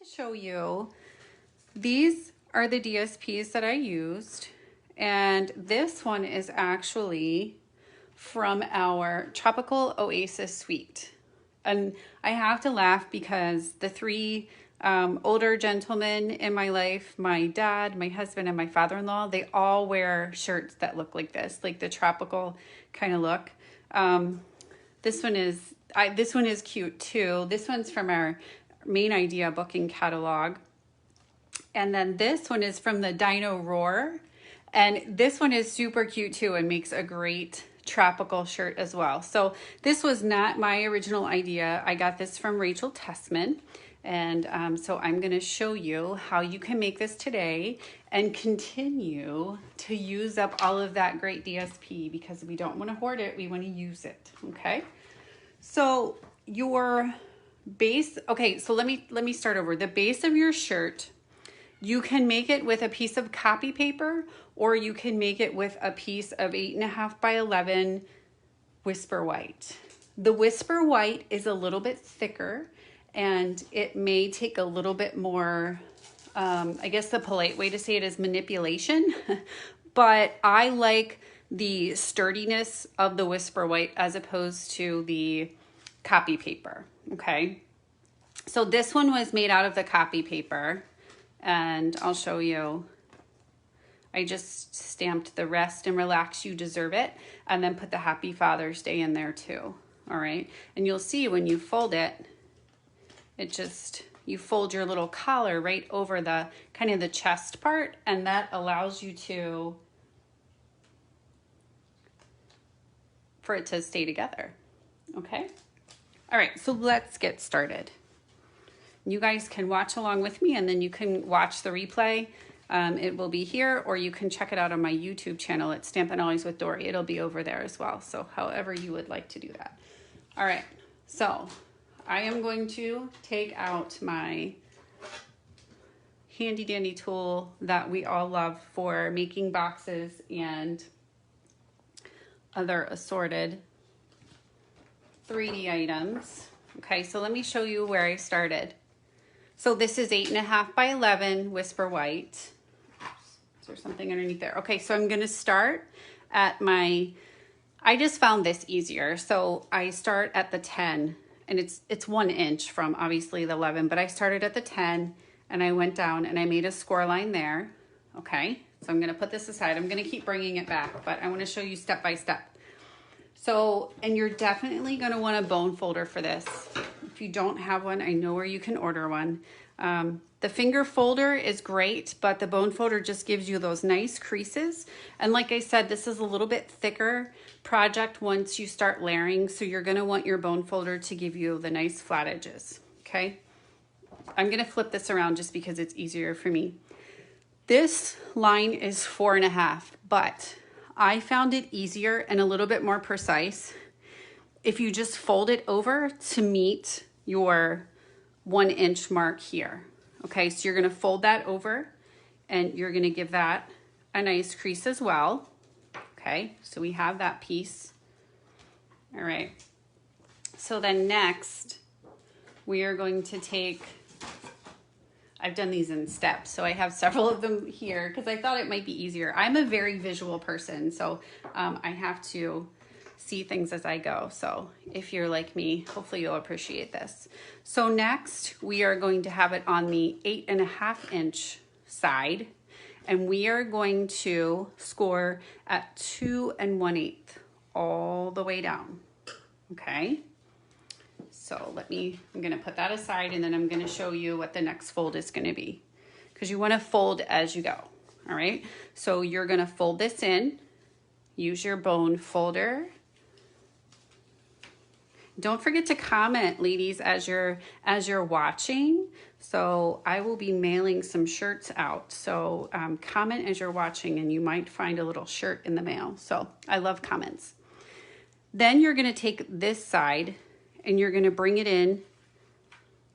to show you, these are the DSPs that I used, and this one is actually from our Tropical Oasis suite. And I have to laugh because the three older gentlemen in my life, my dad, my husband, and my father-in-law, they all wear shirts that look like this, like the tropical kind of look. This one is cute too. This one's from our Main Idea booking catalog. And then this one is from the Dino Roar. And this one is super cute too and makes a great tropical shirt as well. So this was not my original idea. I got this from Rachel Tessman. And so I'm going to show you how you can make this today and continue to use up all of that great DSP, because we don't want to hoard it. We want to use it. Okay. So your base, okay, so let me start over. The base of your shirt, you can make it with a piece of copy paper, or you can make it with a piece of 8.5 by 11 Whisper White. The Whisper White is a little bit thicker, and it may take a little bit more, I guess the polite way to say it is manipulation, but I like the sturdiness of the Whisper White as opposed to the copy paper, okay? So this one was made out of the copy paper, and I'll show you. I just stamped the rest and relax, you deserve it, and then put the Happy Father's Day in there too, all right? And you'll see when you fold it, you fold your little collar right over the kind of the chest part, and that allows you for it to stay together, okay? All right, so let's get started. You guys can watch along with me, and then you can watch the replay. It will be here, or you can check it out on my YouTube channel at Stampin' Always with Dory. It'll be over there as well, so however you would like to do that. All right, so I am going to take out my handy dandy tool that we all love for making boxes and other assorted 3D items. Okay, so let me show you where I started. So this is 8.5 by 11 Whisper White. Oops, is there something underneath there? Okay, so I'm gonna start at I just found this easier. So I start at the 10, and it's 1 inch from obviously the 11, but I started at the 10 and I went down and I made a score line there. Okay, so I'm gonna put this aside. I'm gonna keep bringing it back, but I wanna show you step by step. So, and you're definitely gonna want a bone folder for this. If you don't have one, I know where you can order one. The finger folder is great, but the bone folder just gives you those nice creases. And like I said, this is a little bit thicker project once you start layering, so you're gonna want your bone folder to give you the nice flat edges, okay? I'm gonna flip this around just because it's easier for me. This line is 4.5, but I found it easier and a little bit more precise if you just fold it over to meet your 1 inch mark here. Okay, so you're gonna fold that over and you're gonna give that a nice crease as well. Okay, so we have that piece. All right, so then next we are going to take, I've done these in steps, so I have several of them here because I thought it might be easier. I'm a very visual person, so I have to see things as I go. So if you're like me, hopefully you'll appreciate this. So next we are going to have it on the 8.5 inch side, and we are going to score at 2 1/8 all the way down. Okay. So I'm gonna put that aside, and then I'm gonna show you what the next fold is gonna be, because you wanna fold as you go, all right? So you're gonna fold this in, use your bone folder. Don't forget to comment, ladies, as you're watching. So I will be mailing some shirts out. So comment as you're watching, and you might find a little shirt in the mail. So I love comments. Then you're gonna take this side and you're gonna bring it in.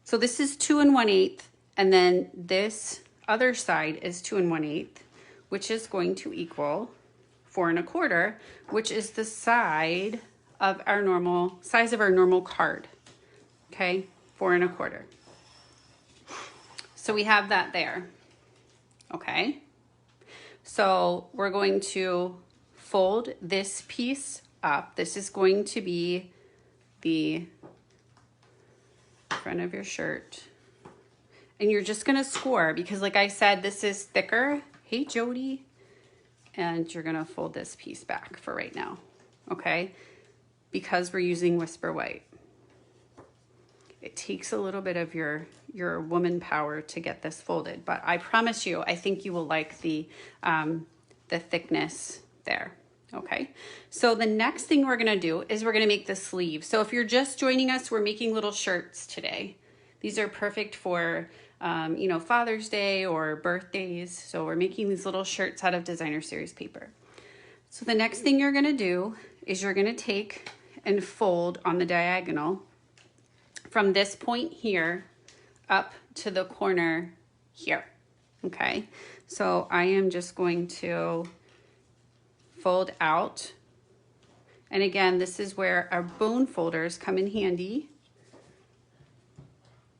So this is 2 1/8, and then this other side is 2 1/8, which is going to equal 4 1/4, which is the side of our size of our normal card. Okay, 4 1/4. So we have that there. Okay. So we're going to fold this piece up. This is going to be the front of your shirt. And you're just gonna score because like I said, this is thicker. Hey, Jody. And you're gonna fold this piece back for right now, okay? Because we're using Whisper White. It takes a little bit of your woman power to get this folded, but I promise you, I think you will like the thickness there. Okay, so the next thing we're gonna do is we're gonna make the sleeve. So if you're just joining us, we're making little shirts today. These are perfect for, you know, Father's Day or birthdays. So we're making these little shirts out of designer series paper. So the next thing you're gonna do is you're gonna take and fold on the diagonal from this point here up to the corner here, okay? So I am just going to fold out. And again, this is where our bone folders come in handy.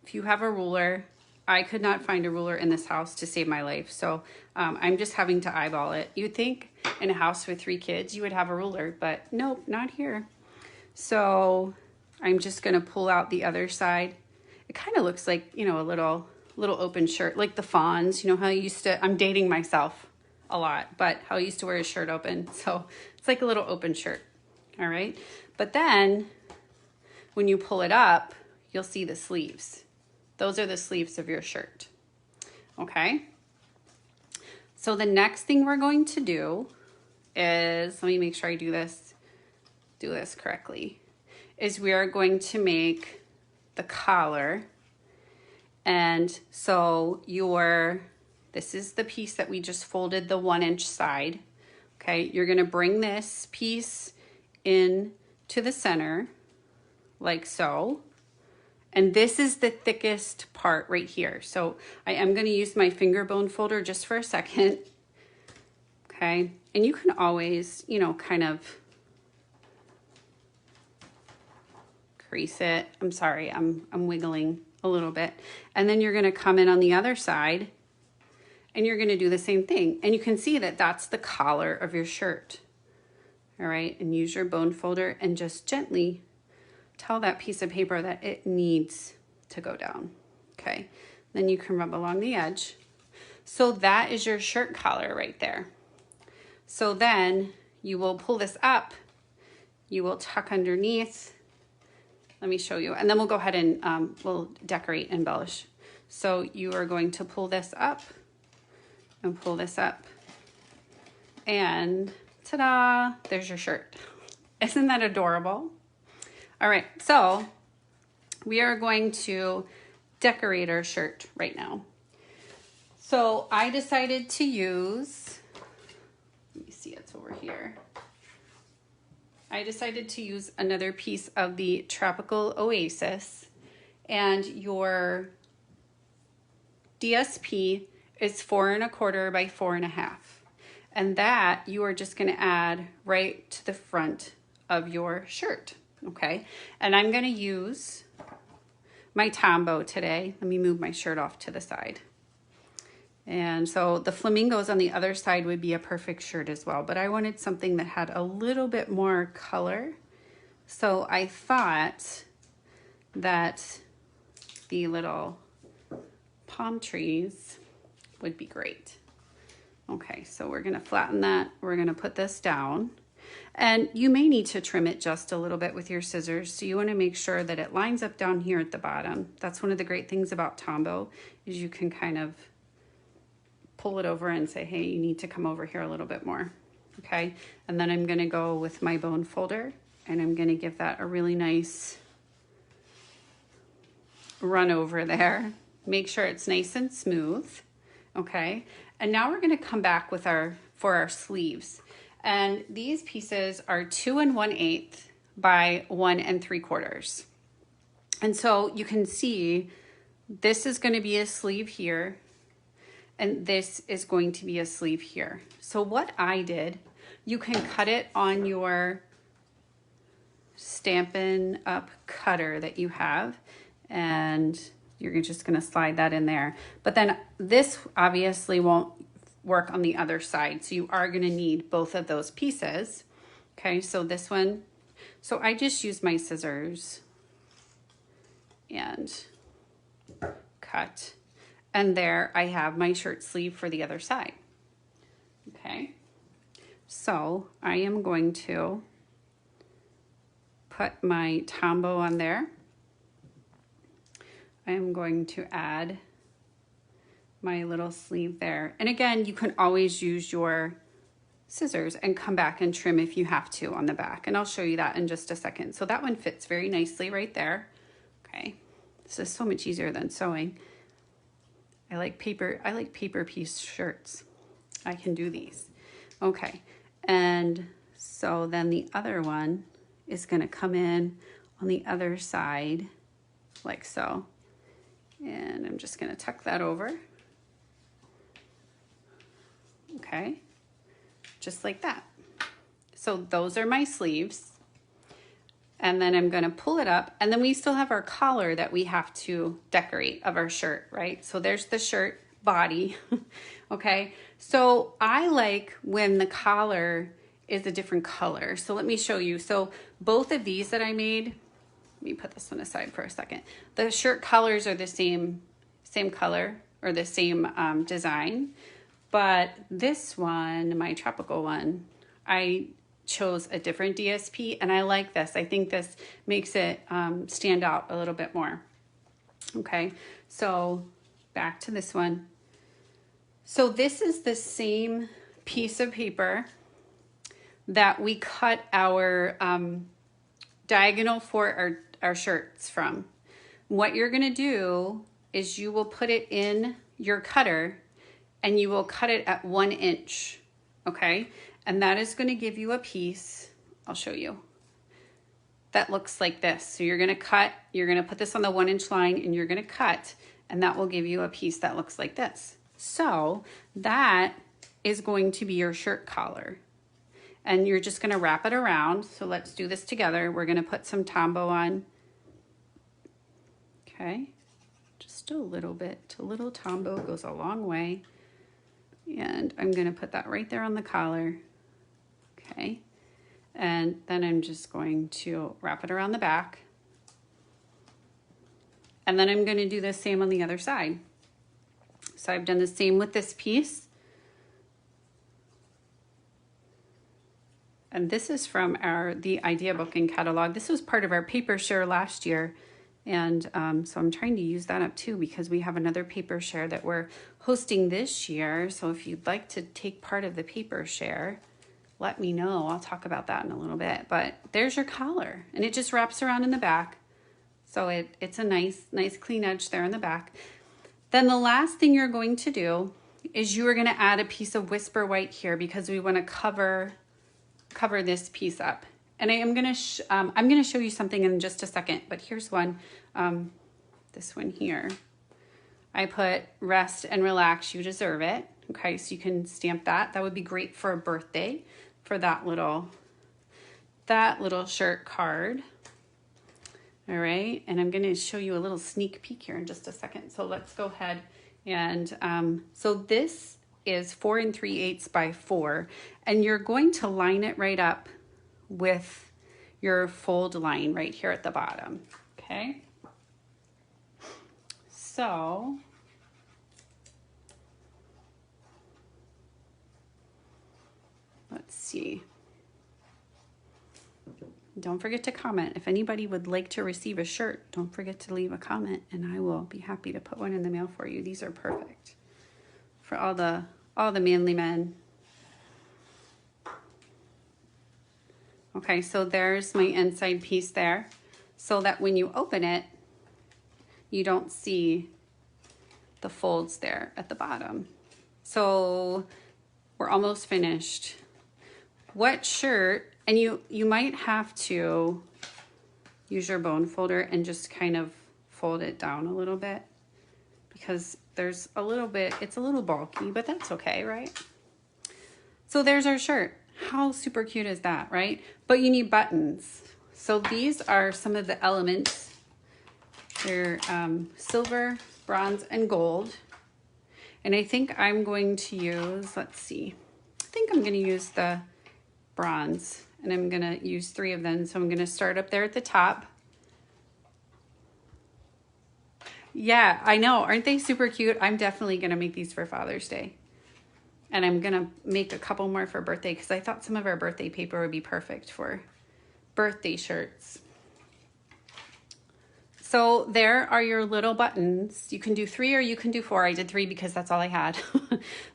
If you have a ruler, I could not find a ruler in this house to save my life. So I'm just having to eyeball it. You'd think in a house with 3 kids, you would have a ruler, but nope, not here. So I'm just gonna pull out the other side. It kind of looks like, you know, a little open shirt, like the Fawns, you know, how I used to, I'm dating myself a lot, but how I used to wear his shirt open. So it's like a little open shirt, all right? But then when you pull it up, you'll see the sleeves. Those are the sleeves of your shirt, okay? So the next thing we're going to do is, let me make sure I do this correctly, is we are going to make the collar. And so this is the piece that we just folded the 1-inch side, okay? You're gonna bring this piece in to the center, like so. And this is the thickest part right here. So I am gonna use my finger bone folder just for a second, okay? And you can always, you know, kind of crease it. I'm sorry, I'm wiggling a little bit. And then you're gonna come in on the other side and you're gonna do the same thing. And you can see that that's the collar of your shirt. All right, and use your bone folder and just gently tell that piece of paper that it needs to go down, okay? Then you can rub along the edge. So that is your shirt collar right there. So then you will pull this up, you will tuck underneath. Let me show you, and then we'll go ahead and we'll decorate, embellish. So you are going to pull this up and pull this up, and ta-da, there's your shirt. Isn't that adorable? All right, so we are going to decorate our shirt right now. So I decided to use, let me see, it's over here. I decided to use another piece of the Tropical Oasis, and your DSP is 4 1/4 by 4 1/2. And that you are just gonna add right to the front of your shirt, okay? And I'm gonna use my Tombow today. Let me move my shirt off to the side. And so the flamingos on the other side would be a perfect shirt as well, but I wanted something that had a little bit more color. So I thought that the little palm trees would be great. Okay, so we're gonna flatten that. We're gonna put this down. And you may need to trim it just a little bit with your scissors. So you wanna make sure that it lines up down here at the bottom. That's one of the great things about Tombow, is you can kind of pull it over and say, hey, you need to come over here a little bit more, okay? And then I'm gonna go with my bone folder and I'm gonna give that a really nice run over there. Make sure it's nice and smooth, okay? And now we're gonna come back with for our sleeves. And these pieces are 2 1/8 by 1 3/4. And so you can see this is gonna be a sleeve here, and this is going to be a sleeve here. So what I did, you can cut it on your Stampin' Up cutter that you have, and you're just gonna slide that in there. But then this obviously won't work on the other side. So you are gonna need both of those pieces. Okay, so this one, so I just use my scissors and cut. And there I have my shirt sleeve for the other side. Okay, so I am going to put my Tombow on there. I am going to add my little sleeve there. And again, you can always use your scissors and come back and trim if you have to on the back. And I'll show you that in just a second. So that one fits very nicely right there. Okay, this is so much easier than sewing. I like paper piece shirts. I can do these. Okay, and so then the other one is gonna come in on the other side like so. And I'm just gonna tuck that over. Okay, just like that. So those are my sleeves. And then I'm gonna pull it up, and then we still have our collar that we have to decorate of our shirt, right? So there's the shirt body, okay? So I like when the collar is a different color. So let me show you. So both of these that I made, let me put this one aside for a second. The shirt collars are the same color or the same design, but this one, my tropical one, I chose a different DSP, and I like this. I think this makes it stand out a little bit more. Okay, so back to this one. So this is the same piece of paper that we cut our diagonal for our shirts from. What you're gonna do is you will put it in your cutter and you will cut it at 1 inch, okay? And that is gonna give you a piece, I'll show you, that looks like this. So you're gonna cut, you're gonna put this on the 1 inch line and you're gonna cut, and that will give you a piece that looks like this. So that is going to be your shirt collar. And you're just gonna wrap it around. So let's do this together. We're gonna put some Tombow on. Okay, just a little bit. A little Tombow goes a long way. And I'm gonna put that right there on the collar. Okay, and then I'm just going to wrap it around the back. And then I'm gonna do the same on the other side. So I've done the same with this piece. And this is from the idea book and catalog. This was part of our paper share last year. And so I'm trying to use that up too, because we have another paper share that we're hosting this year. So if you'd like to take part of the paper share, let me know. I'll talk about that in a little bit. But there's your collar, and it just wraps around in the back. So it's a nice clean edge there in the back. Then the last thing you're going to do is you are going to add a piece of Whisper White here, because we want to cover this piece up. And I'm going to show you something in just a second, but here's one, this one here. I put rest and relax, you deserve it. Okay, so you can stamp that. That would be great for a birthday, for that little shirt card. All right, and I'm going to show you a little sneak peek here in just a second. So let's go ahead and, so this is 4 3/8 by 4, and you're going to line it right up with your fold line right here at the bottom, okay? So, let's see. Don't forget to comment. If anybody would like to receive a shirt, don't forget to leave a comment, and I will be happy to put one in the mail for you. These are perfect for all the manly men. Okay, so there's my inside piece there, so that when you open it, you don't see the folds there at the bottom. So we're almost finished. What shirt, and you might have to use your bone folder and just kind of fold it down a little bit, because there's a little bit, it's a little bulky, but that's okay, right? So there's our shirt. How super cute is that, right? But you need buttons. So these are some of the elements They're silver, bronze, and gold. And I think I'm going to use, let's see, I think I'm going to use the bronze, and I'm going to use 3 of them. So I'm going to start up there at the top. Yeah, I know. Aren't they super cute? I'm definitely going to make these for Father's Day. And I'm going to make a couple more for birthday because I thought some of our birthday paper would be perfect for birthday shirts. So there are your little buttons. You can do 3 or you can do 4. I did 3 because that's all I had.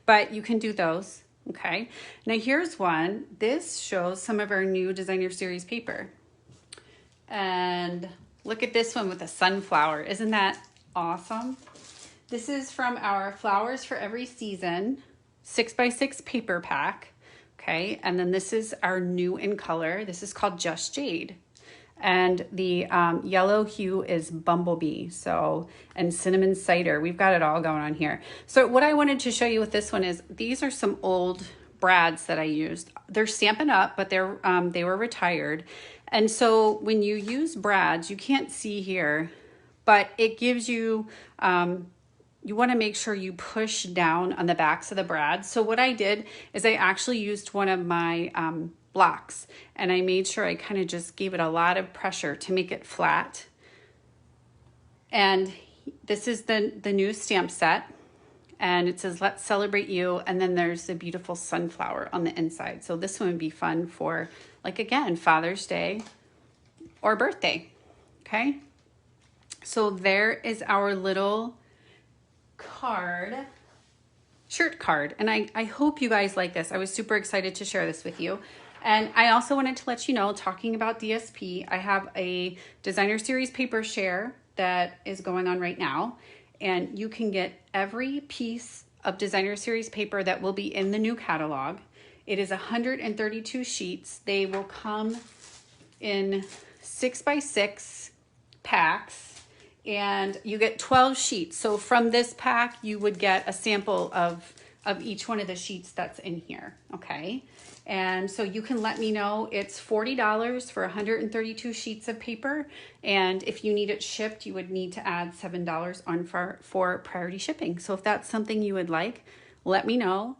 But you can do those. Okay. Now here's one. This shows some of our new designer series paper. And look at this one with a sunflower. Isn't that awesome? This is from our Flowers for Every Season 6x6 paper pack. Okay. And then this is our new in color. This is called Just Jade. And the yellow hue is Bumblebee, so, and Cinnamon Cider. We've got it all going on here. So what I wanted to show you with this one is these are some old brads that I used. They're Stampin' Up, but they're they were retired. And so when you use brads, you can't see here, but it gives you, you want to make sure you push down on the backs of the brads. So what I did is I actually used one of my blocks, and I made sure I kind of just gave it a lot of pressure to make it flat. And this is the new stamp set, and it says "Let's Celebrate You," and then there's the beautiful sunflower on the inside. So this one would be fun for, like, again, Father's Day or birthday. Okay, so there is our little card, shirt card, and I hope you guys like this. I was super excited to share this with you. And I also wanted to let you know, talking about DSP, I have a designer series paper share that is going on right now. And you can get every piece of designer series paper that will be in the new catalog. It is 132 sheets. They will come in 6x6 packs, and you get 12 sheets. So from this pack, you would get a sample of each one of the sheets that's in here, okay? And so you can let me know. It's $40 for 132 sheets of paper. And if you need it shipped, you would need to add $7 on for priority shipping. So if that's something you would like, let me know.